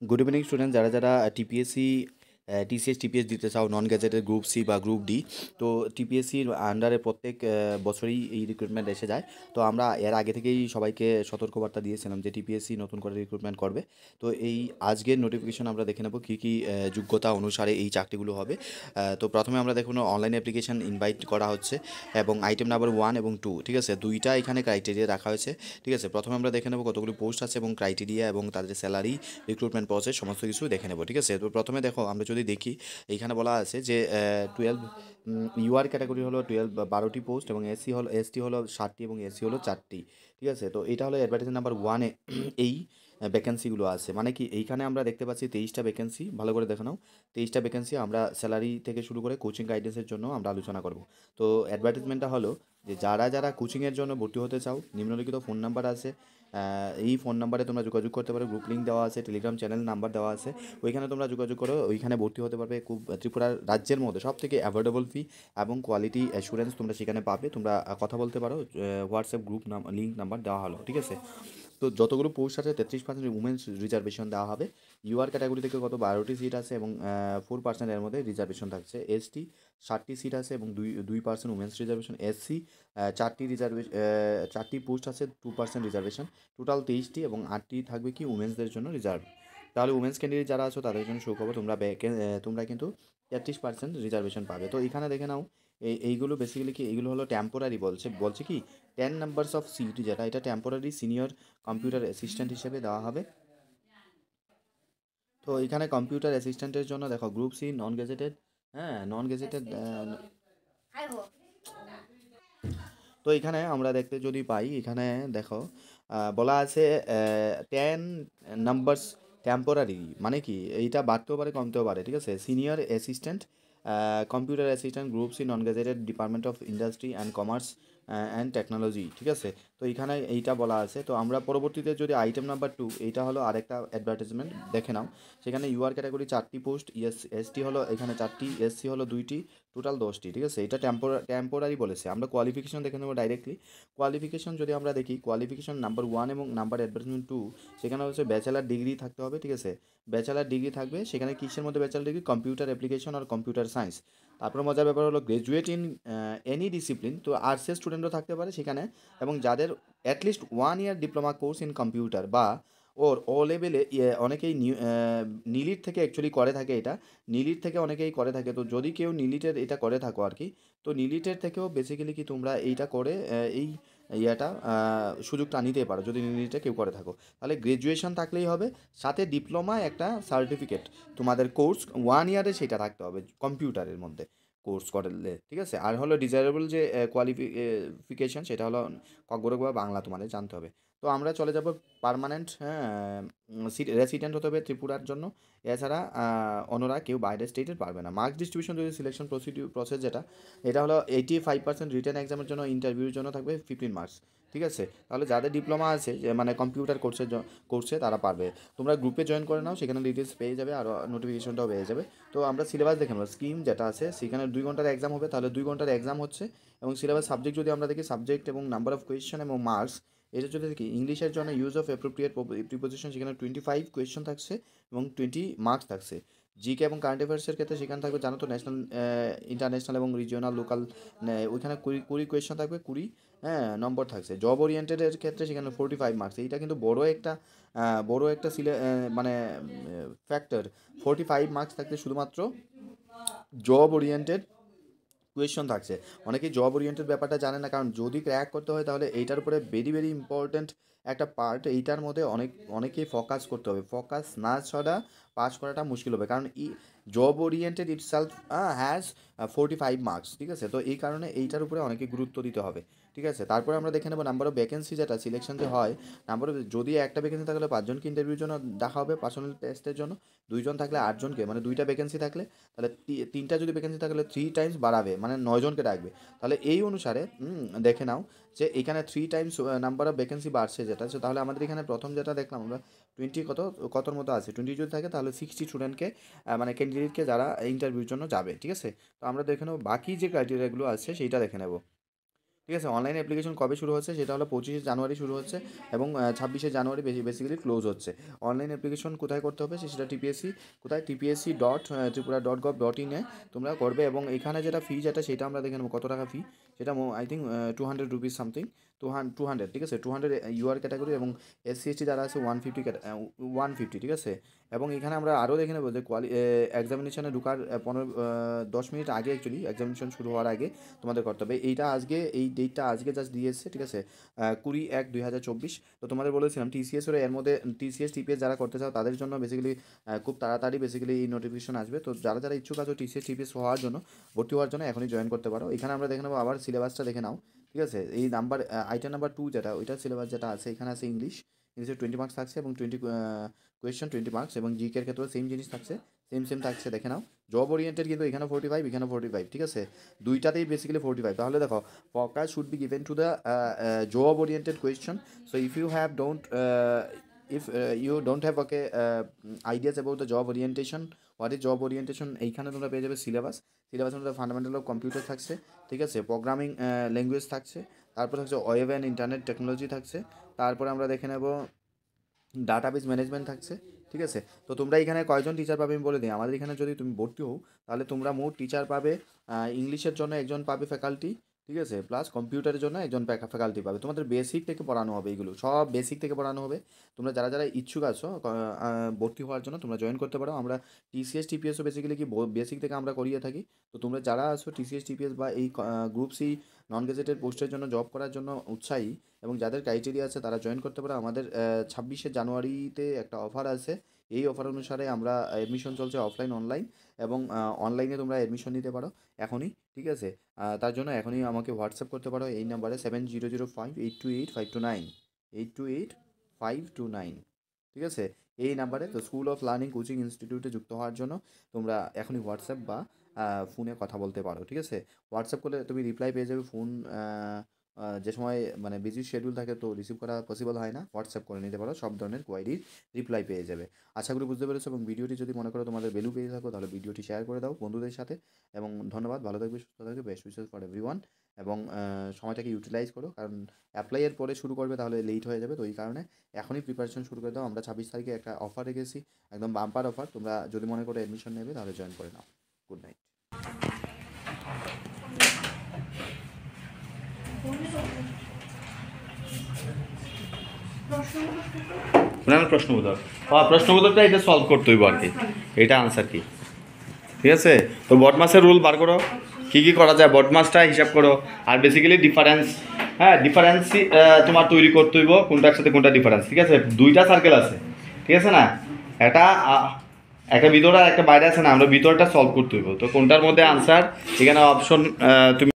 Good evening student, যারা যারা TPSC TCS TPS দিতে চাও, নন গ্যাজেটেড গ্রুপ সি বা গ্রুপ ডি। তো টিপিএসসির আন্ডারে প্রত্যেক বছরই এই রিক্রুটমেন্ট এসে যায়। তো আমরা এর আগে থেকেই সবাইকে সতর্কবার্তা দিয়েছিলাম যে টিপিএসসি নতুন করে রিক্রুটমেন্ট করবে। তো এই আজকের নোটিফিকেশন আমরা দেখে নেব কী কী যোগ্যতা অনুসারে এই চাকরিগুলো হবে। তো প্রথমে আমরা দেখুন অনলাইন অ্যাপ্লিকেশন ইনভাইট করা হচ্ছে এবং আইটেম নাম্বার 1 এবং 2, ঠিক আছে, দুইটা এখানে ক্রাইটেরিয়া রাখা হয়েছে। ঠিক আছে, প্রথমে আমরা দেখে নেব কতগুলো পোস্ট আছে এবং ক্রাইটেরিয়া এবং তাদের স্যালারি, রিক্রুটমেন্ট প্রসেস সমস্ত কিছু দেখে নেব। ঠিক আছে, তো প্রথমে দেখো আমরা যদি দেখি এইখানে বলা আছে যে 12 ইউআর ক্যাটাগরি হলো 12টি পোস্ট এবং এসটি হলো 7টি এবং এসসি হলো 4টি। ঠিক আছে, তো এটা হলো অ্যাডভার্টাইজ নাম্বার 1-এ এই ভ্যাকেন্সিগুলো আছে। মানে কি এইখানে আমরা দেখতে পাচ্ছি 23টা ভ্যাকেন্সি, ভালো করে দেখে নাও। 23টা ভ্যাকেন্সি, আমরা স্যালারি থেকে শুরু করে কোচিং গাইডেন্সের জন্য আমরা আলোচনা করব। তো অ্যাডভার্টাইজমেন্টটা হলো যে যারা যারা কোচিংয়ের জন্য ভর্তি হতে চাও, নিম্নলিখিত ফোন নাম্বার আছে, এই ফোন নাম্বারে তোমরা যোগাযোগ করতে পারো। গ্রুপ লিঙ্ক দেওয়া আছে, টেলিগ্রাম চ্যানেল নাম্বার দেওয়া আছে, ওইখানে তোমরা যোগাযোগ করো, ওইখানে ভর্তি হতে পারবে। খুব ত্রিপুরার রাজ্যের মধ্যে সব থেকে অ্যাফোর্ডেবল ফি এবং কোয়ালিটি অ্যাসুরেন্স তোমরা সেখানে পাবে। তোমরা কথা বলতে পারো, হোয়াটসঅ্যাপ গ্রুপ লিঙ্ক নাম্বার দেওয়া হলো। ঠিক আছে, তো যতগুলো পোস্ট আছে 33% উমেন্স রিজার্ভেশন দেওয়া হবে। ইউআর ক্যাটাগরি থেকে কত 12টি সিট আছে এবং 4% এর মধ্যে রিজার্ভেশন থাকছে। এসটি 60টি সিট আছে এবং 2% উমেন্স রিজার্ভেশন। এসসি 4টি পোস্ট আছে, 2% রিজার্ভেশন। টোটাল 23টি এবং 8টি থাকবে কি উমেন্সদের জন্য রিজার্ভ। তাহলে উমেন্স ক্যান্ডিডেট যারা আছো তাদের জন্য সুখবর, তোমরা কিন্তু 33% রিজার্ভেশন পাবে। তো এখানে দেখে নাও, এইগুলো বেসিক্যালি কি, এইগুলো হলো টেম্পোরারি। বলছে কি 10 নাম্বারস অফ সিট, যেটা এটা টেম্পোরারি সিনিয়র কম্পিউটার অ্যাসিস্ট্যান্ট হিসেবে দেওয়া হবে। তো এখানে কম্পিউটার অ্যাসিস্ট্যান্টের জন্য দেখো গ্রুপ সি নন গেজেটেড, হ্যাঁ নন গেজেটেড। তো এখানে আমরা দেখতে যদি পাই, এখানে দেখো বলা আছে 10 নাম্বারস টেম্পোরারি। মানে কি এইটা বাড়তেও পারে কমতেও পারে। ঠিক আছে, senior assistant computer assistant group C non gazetted department of industry and commerce and technology. ঠিক আছে, তো এখানে এইটা বলা আছে। তো আমরা পরবর্তীতে যদি আইটেম নাম্বার 2, এইটা হলো আরেকটা অ্যাডভার্টাইজমেন্ট, দেখে নাও। সেখানে ইউআর ক্যাটাগরি 4টি পোস্ট, এসটি হলো এখানে 4টি, এসসি হলো 2টি, টোটাল 10টি। ঠিক আছে, এটা টেম্পোরারি বলেছে। আমরা কোয়ালিফিকেশন দেখে নেবো ডাইরেক্টলি। কোয়ালিফিকেশন যদি আমরা দেখি, কোয়ালিফিকেশন নাম্বার 1 এবং নাম্বার অ্যাডভার্টাইজমেন্ট 2, সেখানে হচ্ছে ব্যাচেলার ডিগ্রি থাকতে হবে। ঠিক আছে, ব্যাচেলার ডিগ্রি থাকবে। সেখানে কিসের মধ্যে ব্যাচেলার ডিগ্রি? কম্পিউটার অ্যাপ্লিকেশন আর কম্পিউটার সায়েন্স। তারপর মজার ব্যাপার হলো গ্রাজুয়েট ইন এনি ডিসিপ্লিন। তো আর্টসের স্টুডেন্টও থাকতে পারে সেখানে, এবং যাদের at least 1 year diploma course in computer বা ওর ও লেভেলে, অনেকেই নিলিট থেকে অ্যাকচুয়ালি করে থাকে এটা। নিলিট থেকে অনেকেই করে থাকে। তো যদি কেউ নিলিটের এটা করে থাকো আর কি, তো নিলিটের থেকেও বেসিক্যালি কি তোমরা এইটা করে এই ইয়াটা সুযোগটা নিতে পারো যদি নিলিটে কেউ করে থাকো। তাহলে গ্র্যাজুয়েশন থাকলেই হবে, সাথে ডিপ্লোমা একটা সার্টিফিকেট তোমাদের কোর্স 1 ইয়ারে সেটা থাকতে হবে কম্পিউটারের মধ্যে কোর্স করলে। ঠিক আছে, আর হলো ডিজায়ারেবল যে কোয়ালিফিকেশন, সেটা হলো ককবরক বা বাংলা তোমাদের জানতে হবে। তো আমরা চলে যাব পার্মানেন্ট, হ্যাঁ, রেসিডেন্ট হতে হবে ত্রিপুরার জন্য। এছাড়া অন্যরা কেউ বাইরের স্টেটের পারবে না। মার্কস ডিস্ট্রিবিউশন যদি সিলেকশন প্রসেস যেটা, এটা হলো 85% রিটেন এক্সামের জন্য, ইন্টারভিউর জন্য থাকবে 15 মার্কস। ঠিক আছে, তাহলে যাদের ডিপ্লোমা আছে, যে মানে কম্পিউটার কোর্সে তারা পারবে। তোমরা গ্রুপে জয়েন করে নাও, সেখানে ডিটেলস পেয়ে যাবে আর নোটিফিকেশনটাও পেয়ে যাবে। তো আমরা সিলেবাস দেখে নেবো। স্কিম যেটা আছে সেখানে 2 ঘন্টার এক্সাম হবে, তাহলে 2 ঘন্টার এক্সাম হচ্ছে। এবং সিলেবাস সাবজেক্ট যদি আমরা দেখি, সাবজেক্ট এবং নাম্বার অফ কোয়েশ্চেন এবং মার্কস, এটা যদি দেখি ইংলিশের জন্য ইউজ অফ অ্যাপ্রোপ্রিয়েট প্রিপোজিশন, সেখানে 25 কোয়েশ্চেন থাকছে এবং 20 মার্কস থাকছে। জিকে এবং কারেন্ট অ্যাফেয়ার্সের ক্ষেত্রে সেখানে থাকবে, জানো তো, ন্যাশনাল, ইন্টারন্যাশনাল এবং রিজিওনাল লোকাল, ওইখানে 20 কোয়েশ্চেন থাকবে, 20 নম্বর থাকছে। জব ওরিয়েন্টেডের ক্ষেত্রে সেখানে 45 মার্কস। এইটা কিন্তু বড় একটা মানে ফ্যাক্টর। 45 মার্কস থাকতে শুধুমাত্র জব ওরিয়েন্টেড কোয়েশ্চন থাকছে। অনেকেই জব ওরিয়েন্টেড ব্যাপারটা জানে না, কারণ যদি ক্র্যাক করতে হয় তাহলে এইটার উপরে ভেরি ভেরি ইম্পর্ট্যান্ট একটা পার্ট। এইটার মধ্যে অনেকেই ফোকাস করতে হবে। ফোকাস না ছাড়া পাস করাটা মুশকিল হবে, কারণ job oriented itself has 45 marks. ঠিক আছে, তো এই কারণে এইটার উপরে অনেকে গুরুত্ব দিতে হবে। ঠিক আছে, তারপরে আমরা দেখে নেবো নাম্বার অফ ভ্যাকেন্সি, যেটা সিলেকশন যে হয়, যদি একটা ভ্যাকেন্সি থাকলে 5জনকে ইন্টারভিউর জন্য দেখা হবে, পার্সোনাল টেস্টের জন্য। 2জন থাকলে 8জনকে, মানে 2টা ভ্যাকেন্সি থাকলে, তাহলে 3টা যদি ভ্যাকেন্সি থাকলে 3 টাইমস বাড়াবে, মানে 9জনকে ডাকবে। তাহলে এই অনুসারে দেখে নাও যে এখানে 3 টাইমস নাম্বার অফ ভ্যাকেন্সি বাড়ছে যেটা। তাহলে আমাদের এখানে প্রথম যেটা দেখলাম আমরা, 20 কতর মতো আছে, 20 যদি থাকে তাহলে 60 স্টুডেন্টকে, মানে ক্যান্ডিডেটকে যারা ইন্টারভিউর জন্য যাবে। ঠিক আছে, তো আমরা দেখে নেবো বাকি যে ক্রাইটেরিয়াগুলো আছে সেইটা দেখে নেব। ঠিক আছে। অনলাইন অ্যাপ্লিকেশন কবে শুরু হচ্ছে সেটা হলো 25শে জানুয়ারি শুরু হচ্ছে এবং 26শে জানুয়ারি বেসিক্যালি ক্লোজ হচ্ছে। অনলাইন অ্যাপ্লিকেশন কোথায় করতে হবে সেটা টিপিএসসি কোথায় TPSC dot Tripura dot gov dot ইনে তোমরা করবে এবং এখানে যেটা ফি যেটা সেটা আমরা দেখে নেবো কত টাকা ফি সেটা আই থিঙ্ক 200 রুপিস সামথিং 200 ঠিক আছে 200 ইউআর ক্যাটাগরি এবং এসসি এসটি যারা আছে 150 ঠিক আছে। এবং এখানে আমরা আরও দেখে নেবো যে এক্সামিনেশনে ঢোকার 10 মিনিট আগে অ্যাকচুয়ালি এক্সামিনেশন শুরু হওয়ার আগে তোমাদের করতে হবে। এইটা আজকে এই ডেটটা আজকে জাস্ট দিয়ে এসছে ঠিক আছে 20/1/2024। তো তোমাদের বলেছিলাম টিসিএস ওরা এর মধ্যে টিসিএস টিপিএস যারা করতে চাও তাদের জন্য বেসিক্যালি খুব তাড়াতাড়ি বেসিক্যালি এই নোটিফিকেশন আসবে। তো যারা যারা ইচ্ছুক আছো টিসিএস টিপিএস হওয়ার জন্য ভর্তি হওয়ার জন্য এখনই জয়েন করতে পারো। এখানে আমরা দেখে নেবো আবার সিলেবাসটা দেখে নাও ঠিক আছে। এই নাম্বার আইটেম নাম্বার 2 যেটা ওইটার সিলেবাস যেটা আছে এখানে আছে ইংলিশে 20 মার্কস থাকছে এবং 20 কোয়েশ্চেন 20 মার্কস এবং জিকের ক্ষেত্রেও সেম জিনিস থাকছে সেম থাকছে দেখে নাও। জব ওরিয়েন্টেড কিন্তু এখানে 45 এখানে 45 ঠিক আছে দুইটাতেই বেসিক্যালি 45। তাহলে দেখো focus should be given to the job oriented question. So if you have if you don't have ideas about the job orientation, what is job orientation, এইখানে তোমরা পেয়ে যাবে সিলেবাস মধ্যে ফান্ডামেন্টাল অফ কম্পিউটার থাকছে ঠিক আছে, প্রোগ্রামিং ল্যাঙ্গুয়েজ থাকছে, তারপর থাকছে ওয়েব অ্যান্ড ইন্টারনেট টেকনোলজি থাকছে, তারপরে আমরা দেখে নেব ডাটাবেস ম্যানেজমেন্ট থাকছে ঠিক আছে। তো তোমরা এখানে কয়জন টিচার পাবে আমি বলে দিই। আমাদের এখানে যদি তুমি ভর্তি হও তাহলে তোমরা মোট টিচার পাবে ইংলিশের জন্য একজন পাবে ফ্যাকাল্টি ঠিক আছে, প্লাস কম্পিউটারের জন্য একজন ফ্যাকাল্টি পাবে। তোমাদের বেসিক থেকে পড়ানো হবে, এগুলো সব বেসিক থেকে পড়ানো হবে। তোমরা যারা যারা ইচ্ছুক আছো ভর্তি হওয়ার জন্য তোমরা জয়েন করতে পারো। আমরা টিসিএস টিপিএসও বেসিক্যালি কি বেসিক থেকে আমরা করিয়ে থাকি। তো তোমরা যারা আছো টিসিএস টিপিএস বা এই গ্রুপ সি নন গেজেটেড পোস্টের জন্য জব করার জন্য উৎসাহী এবং যাদের ক্রাইটেরিয়া আছে তারা জয়েন করতে পারো। আমাদের 26শে জানুয়ারিতে একটা অফার আছে, এই অফার অনুসারে আমরা অ্যাডমিশন চলছে অফলাইন অনলাইন এবং অনলাইনে তোমরা অ্যাডমিশন নিতে পারো এখনই ঠিক আছে। তার জন্য এখনই আমাকে হোয়াটসঅ্যাপ করতে পারো এই নাম্বারে 7005828529 828529 ঠিক আছে এই নাম্বারে। তো স্কুল অফ লার্নিং কোচিং ইনস্টিটিউটে যুক্ত হওয়ার জন্য তোমরা এখনই হোয়াটসঅ্যাপ বা ফোনে কথা বলতে পারো ঠিক আছে। হোয়াটসঅ্যাপ করলে তুমি রিপ্লাই পেয়ে যাবে, ফোন যে সময় মানে বিজি শিডিউল থাকে তো রিসিভ করা পসিবল হয় না, হোয়াটসঅ্যাপ করে নিতে পারো, সব ধরনের কোয়ারির রিপ্লাই পেয়ে যাবে। আশা করি বুঝতে পেরেছো এবং ভিডিওটি যদি মনে করো তোমাদের ভ্যালু পেয়ে থাকো তাহলে ভিডিওটি শেয়ার করে দাও বন্ধুদের সাথে এবং ধন্যবাদ। ভালো থাকবে, সুস্থ থাকবে, বেস্ট উইশেস ফর এভরিওয়ান এবং সময়টাকে ইউটিলাইজ করো কারণ অ্যাপ্লাইয়ের পরে শুরু করবে তাহলে লেট হয়ে যাবে। তো এই কারণে এখনই প্রিপারেশন শুরু করে দাও। আমরা 26 তারিখে একটা অফার রেখেছি, একদম বাম্পার অফার। তোমরা যদি মনে করো অ্যাডমিশন নেবে তাহলে জয়েন করে নাও। Good night. প্রশ্নবোধকটা এটা সলভ করতে হইব আর কি, এটা আনসার কি ঠিক আছে। তো বটমাসের রুল বার করো, কী কী করা যায় বটমাসটা হিসাব করো আর বেসিক্যালি ডিফারেন্স, হ্যাঁ ডিফারেন্সই তোমার তৈরি করতে হইব কোনটার সাথে কোনটা ডিফারেন্স ঠিক আছে। দুইটা সার্কেল আছে ঠিক আছে না, একটা ভিতরে একটা বাইরে আছে না, আমরা ভিতরটা সলভ করতে হইব। তো কোনটার মধ্যে আনসার এখানে অপশন তুমি